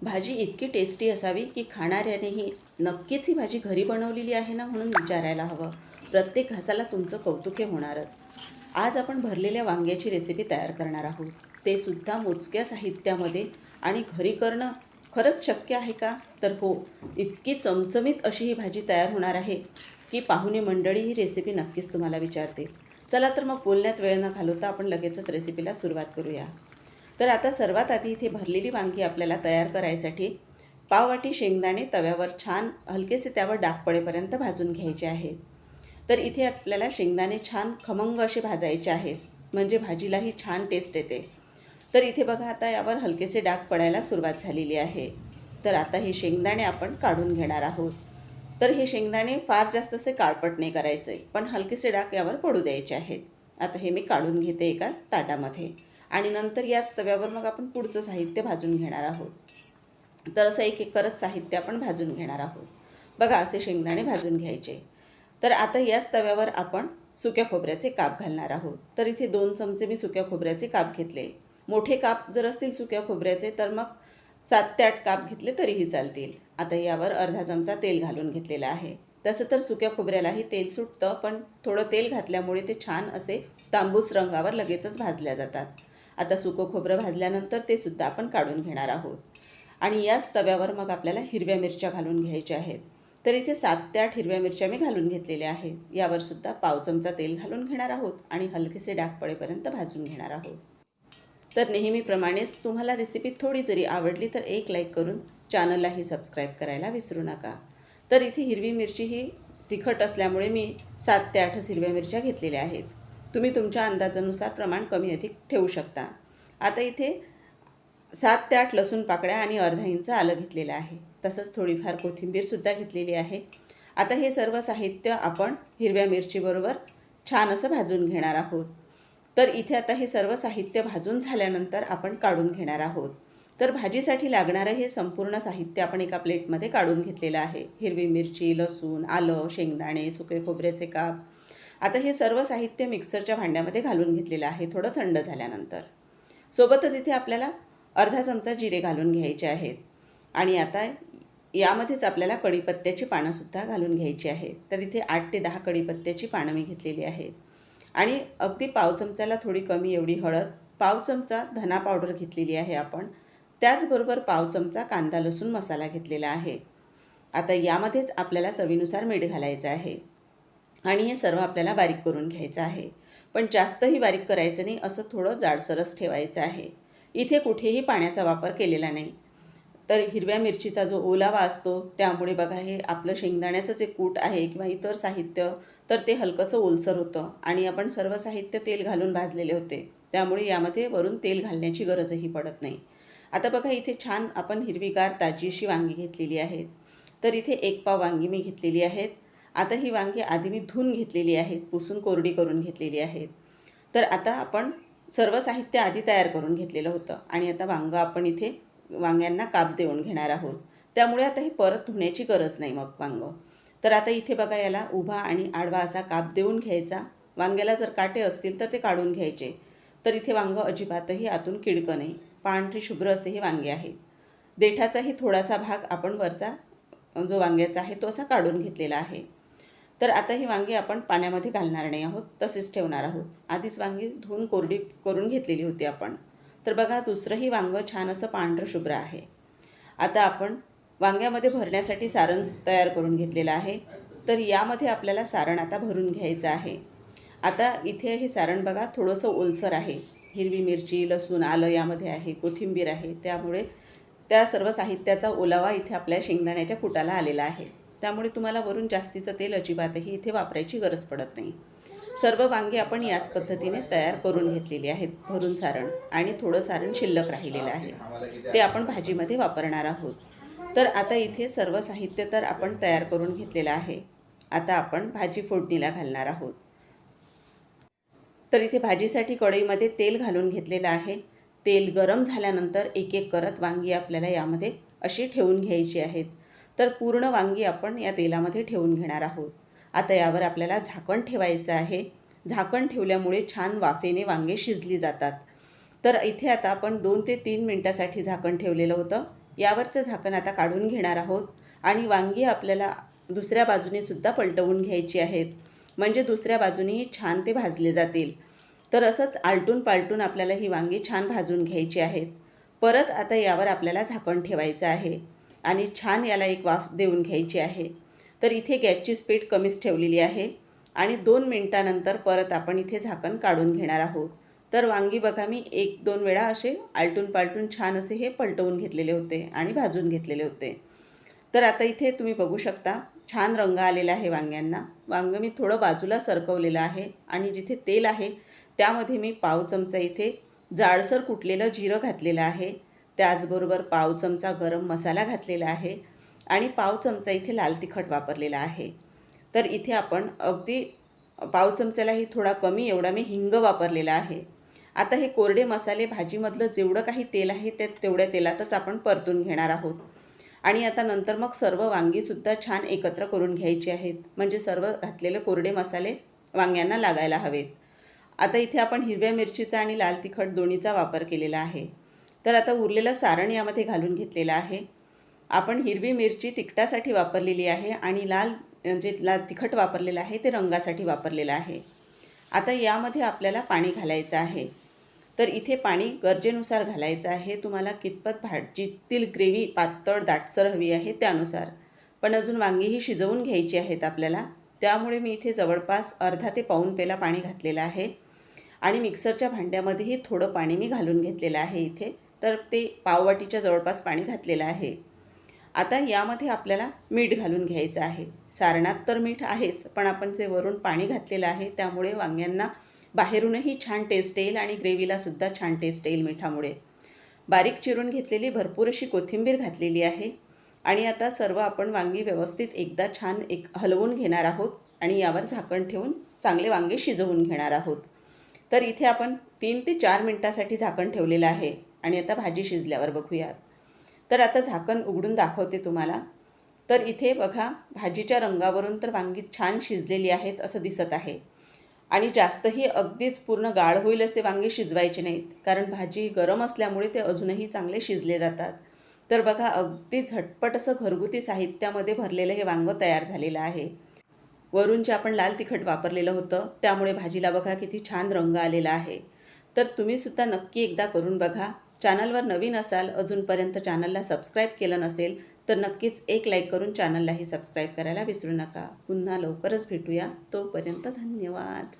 भाजी इतकी टेस्टी असावी की खाणाऱ्यानेही नक्कीच ही भाजी घरी बनवलेली आहे ना म्हणून विचारायला हवं. प्रत्येक घासाला तुमचं कौतुक हे होणारच. आज आपण भरलेल्या वांग्याची रेसिपी तयार करणार आहोत. ते सुद्धा मोजक्या साहित्यामध्ये आणि घरी करणं खरंच शक्य आहे का? तर हो, इतकी चमचमीत अशी ही भाजी तयार होणार आहे की पाहुणे मंडळी ही रेसिपी नक्कीच तुम्हाला विचारतील. चला तर मग बोलण्यात वेळ न घालवता आपण लगेचच रेसिपीला सुरुवात करूया. तर आता सर्वात आधी इथे भरलेली वांगी आपल्याला तयार करायसाठी पाववाटी शेंगदाणे तव्यावर छान हलकेसे त्यावर डाग पडेपर्यंत भाजून घ्यायचे आहेत. तर इथे आपल्याला शेंगदाणे छान खमंग असे भाजायचे आहेत, म्हणजे भाजीलाही छान टेस्ट येते. तर इथे बघा आता यावर हलकेसे डाग पडायला सुरुवात झालेली आहे. तर आता हे शेंगदाणे आपण काढून घेणार आहोत. तर हे शेंगदाणे फार जास्त असे काळपट नाही करायचे, पण हलकेसे डाग यावर पडू द्यायचे आहेत. आता हे मी काढून घेते एका ताटामध्ये आणि नंतर याच तव्यावर मग आपण पुढचं साहित्य भाजून घेणार आहोत. तर असं एक एक करत साहित्य आपण भाजून घेणार आहोत. बघा असे शेंगदाणे भाजून घ्यायचे. तर आता याच तव्यावर आपण सुक्या खोबऱ्याचे काप घालणार आहोत. तर इथे 2 चमचे मी सुक्या खोबऱ्याचे काप घेतले. मोठे काप जर असतील सुक्या खोबऱ्याचे तर मग 7 ते 8 काप घेतले तरीही चालतील. आता यावर अर्धा चमचा तेल घालून घेतलेलं आहे. तसं तर सुक्या खोबऱ्यालाही तेल सुटतं, पण थोडं तेल घातल्यामुळे ते छान असे तांबूस रंगावर लगेचच भाजल्या जातात. आता सुकं खोबरं भाजल्यानंतर ते सुद्धा आपण काढून घेणार आहोत. आणि याच तव्यावर मग आपल्याला हिरव्या मिरच्या घालून घ्यायच्या आहेत. तर इथे 7 ते 8 हिरव्या मिरच्या मी घालून घेतलेल्या आहेत. यावर सुद्धा पाव चमचा तेल घालून घेणार आहोत आणि हलकेसे डाग पडेपर्यंत भाजून घेणार आहोत. तर नेहमीप्रमाणेच तुम्हाला रेसिपी थोडी जरी आवडली तर एक लाईक करून चॅनललाही सबस्क्राईब करायला विसरू नका. तर इथे हिरवी मिरची ही तिखट असल्यामुळे मी 7 ते 8 हिरव्या मिरच्या घेतलेल्या आहेत. तुम्ही तुमच्या अंदाजानुसार प्रमाण कमी अधिक ठेवू शकता. आता इथे 7 ते 8 लसूण पाकळ्या आणि अर्धा इंच आलं घेतलेलं आहे. तसंच थोडीफार कोथिंबीरसुद्धा घेतलेली आहे. आता हे सर्व साहित्य आपण हिरव्या मिरचीबरोबर छान असं भाजून घेणार आहोत. तर इथे आता हे सर्व साहित्य भाजून झाल्यानंतर आपण काढून घेणार आहोत. तर भाजीसाठी लागणारं हे संपूर्ण साहित्य आपण एका प्लेटमध्ये काढून घेतलेलं आहे. हिरवी मिरची, लसूण, आलं, शेंगदाणे, सुके खोबऱ्याचे काप. आता हे सर्व साहित्य मिक्सरच्या भांड्यामध्ये घालून घेतलेलं आहे थोडं थंड झाल्यानंतर. सोबतच इथे आपल्याला अर्धा चमचा जिरे घालून घ्यायचे आहेत आणि आता यामध्येच आपल्याला कढीपत्त्याची पानंसुद्धा घालून घ्यायची आहेत. तर इथे 8 ते 10 कढीपत्त्याची पानं मी घेतलेली आहेत आणि अगदी पाव चमच्याला थोडी कमी एवढी हळद, पाव चमचा धना पावडर घेतलेली आहे आपण. त्याचबरोबर पाव चमचा कांदा लसूण मसाला घेतलेला आहे. आता यामध्येच आपल्याला चवीनुसार मीठ घालायचं आहे आणि हे सर्व आपल्याला बारीक करून घ्यायचं आहे. पण जास्तही बारीक करायचं नाही, असं थोडं जाडसरच ठेवायचं आहे. इथे कुठेही पाण्याचा वापर केलेला नाही. तर हिरव्या मिरचीचा जो ओलावा असतो त्यामुळे बघा हे आपलं शेंगदाण्याचं जे कूट आहे किंवा इतर साहित्य तर ते हलकंसं ओलसर होतं आणि आपण सर्व साहित्य तेल घालून भाजलेले होते, त्यामुळे यामध्ये वरून तेल घालण्याची गरजही पडत नाही. आता बघा इथे छान आपण हिरवीगार ताजी अशी वांगी घेतलेली आहेत. तर इथे 1 पाव वांगी मी घेतलेली आहेत. आता ही वांगी आधी मी धुवून घेतलेली आहेत, पुसून कोरडी करून घेतलेली आहेत. तर आता आपण सर्व साहित्य आधी तयार करून घेतलेलं होतं आणि आता वांगं आपण इथे वांग्यांना काप देऊन घेणार आहोत. त्यामुळे आता ही परत धुण्याची गरज नाही मग वांगं. तर आता इथे बघा याला उभा आणि आडवा असा काप देऊन घ्यायचा. वांग्याला जर काटे असतील तर ते काढून घ्यायचे. तर इथे वांगं अजिबातही आतून किडकं नाही, पांढरी शुभ्र असे हे वांगे आहेत. देठाचाही थोडासा भाग आपण वरचा जो वांग्याचा आहे तो असा काढून घेतलेला आहे. तर आता ही वांगी आपण पाण्यामध्ये घालणार नाही आहोत, तसेच ठेवणार आहोत. आधीच वांगी धुवून कोरडी करून घेतलेली होती आपण. तर बघा दुसरंही वांगं छान असं पांढरं शुभ्र आहे. आता आपण वांग्यामध्ये भरण्यासाठी सारण तयार करून घेतलेलं आहे. तर यामध्ये आपल्याला सारण आता भरून घ्यायचं आहे. आता इथे हे सारण बघा थोडंसं ओलसर आहे. हिरवी मिरची, लसूण, आलं यामध्ये आहे, कोथिंबीर आहे, त्यामुळे त्या सर्व साहित्याचा ओलावा इथे आपल्या शेंगदाण्याच्या कुटाला आलेला आहे. त्यामुळे तुम्हाला वरून जास्तीचं तेल अजिबातही इथे वापरायची गरज पडत नाही. सर्व वांगी आपण याच पद्धतीने तयार करून घेतलेली आहेत भरून सारण आणि थोडं सारण शिल्लक राहिलेलं आहे, ते आपण भाजीमध्ये वापरणार आहोत. तर आता इथे सर्व साहित्य तर आपण तयार करून घेतलेलं आहे. आता आपण भाजी फोडणीला घालणार आहोत. तर इथे भाजीसाठी कढईमध्ये तेल घालून घेतलेलं आहे. तेल गरम झाल्यानंतर एक एक करत वांगी आपल्याला यामध्ये अशी ठेवून घ्यायची आहेत. तर पूर्ण वांगी आपण या तेलामध्ये ठेवून घेणार आहोत. आता यावर आपल्याला झाकण ठेवायचं आहे. झाकण ठेवल्यामुळे छान वाफेने वांगे शिजली जातात. तर इथे आता आपण 2 ते 3 मिनिटासाठी झाकण ठेवलेलं होतं. यावरचं झाकण आता काढून घेणार आहोत आणि वांगी आपल्याला दुसऱ्या बाजूने सुद्धा पलटवून घ्यायची आहेत, म्हणजे दुसऱ्या बाजूनेही छान ते भाजले जातील. तर असंच आलटून पालटून आपल्याला ही वांगी छान भाजून घ्यायची आहेत. परत आता यावर आपल्याला झाकण ठेवायचं आहे आणि छान याला एक वाफ देऊन घ्यायची आहे. तर इथे गॅसची स्पीड कमीच ठेवलेली आहे आणि 2 मिनिटानंतर परत आपण इथे झाकण काढून घेणार आहोत. तर वांगी बघा मी 1-2 वेळा असे आलटून पालटून छान असे हे पलटवून घेतलेले होते आणि भाजून घेतलेले होते. तर आता इथे तुम्ही बघू शकता छान रंग आलेला आहे वांग्यांना. वांगं मी थोडं बाजूला सरकवलेलं आहे आणि जिथे तेल आहे त्यामध्ये मी पाव चमचा इथे जाडसर कुटलेलं जिरं घातलेलं आहे. त्याचबरोबर पाव चमचा गरम मसाला घातलेला आहे आणि पाव चमचा इथे लाल तिखट वापरलेला आहे. तर इथे आपण अगदी पाव चमच्यालाही थोडा कमी एवढा मी हिंग वापरलेला आहे. आता हे कोरडे मसाले भाजीमधलं जेवढं काही तेल आहे ते तेवढ्या तेलातच आपण परतून घेणार आहोत. आणि आता नंतर मग सर्व वांगीसुद्धा छान एकत्र करून घ्यायची आहेत, म्हणजे सर्व घातलेले कोरडे मसाले वांग्यांना लागायला हवेत. आता इथे आपण हिरव्या मिरचीचा आणि लाल तिखट दोन्हीचा वापर केलेला आहे. तर आता उरलेलं सारण यामध्ये घालून घेतलेलं आहे. आपण हिरवी मिरची तिखटासाठी वापरलेली आहे आणि लाल तिखट वापरलेलं आहे ते रंगासाठी वापरलेलं आहे. आता यामध्ये आपल्याला पाणी घालायचं आहे. तर इथे पाणी गरजेनुसार घालायचं आहे. तुम्हाला कितपत भाजीतील ग्रेव्ही पातळ दाटसर हवी आहे त्यानुसार. पण अजून वांगीही शिजवून घ्यायची आहेत आपल्याला. त्यामुळे मी इथे जवळपास अर्धा ते पाऊण पेला पाणी घातलेलं आहे आणि मिक्सरच्या भांड्यामध्येही थोडं पाणी मी घालून घेतलेलं आहे इथे. तर ते पाववाटीच्या जवळपास पाणी घातलेलं आहे. आता यामध्ये आपल्याला मीठ घालून घ्यायचं आहे. सारणात तर मीठ आहेच, पण आपण जे वरून पाणी घातलेलं आहे त्यामुळे वांग्यांना बाहेरूनही छान टेस्ट येईल आणि ग्रेव्हीलासुद्धा छान टेस्ट येईल मिठामुळे. बारीक चिरून घेतलेली भरपूर अशी कोथिंबीर घातलेली आहे आणि आता सर्व आपण वांगी व्यवस्थित एकदा छान हलवून घेणार आहोत आणि यावर झाकण ठेवून चांगले वांगे शिजवून घेणार आहोत. तर इथे आपण 3 ते 4 मिनिटासाठी झाकण ठेवलेलं आहे आणि आता भाजी शिजल्यावर बघूयात. तर आता झाकण उघडून दाखवते तुम्हाला. तर इथे बघा भाजीच्या रंगावरून तर वांगी छान शिजलेली आहेत असं दिसत आहे आणि जास्तही अगदीच पूर्ण गाढ होईल असे वांगे शिजवायचे नाहीत, कारण भाजी गरम असल्यामुळे ते अजूनही चांगले शिजले जातात. तर बघा अगदी झटपट असं घरगुती साहित्यामध्ये भरलेलं हे वांगं तयार झालेलं आहे. वरून जे आपण लाल तिखट वापरलेलं होतं त्यामुळे भाजीला बघा किती छान रंग आलेला आहे. तर तुम्हीसुद्धा नक्की एकदा करून बघा. चॅनलवर नवीन असाल, अजूनपर्यंत चॅनलला सबस्क्राईब केलं नसेल तर नक्कीच एक लाईक करून चॅनललाही सबस्क्राईब करायला विसरू नका. पुन्हा लवकरच भेटूया. तोपर्यंत धन्यवाद.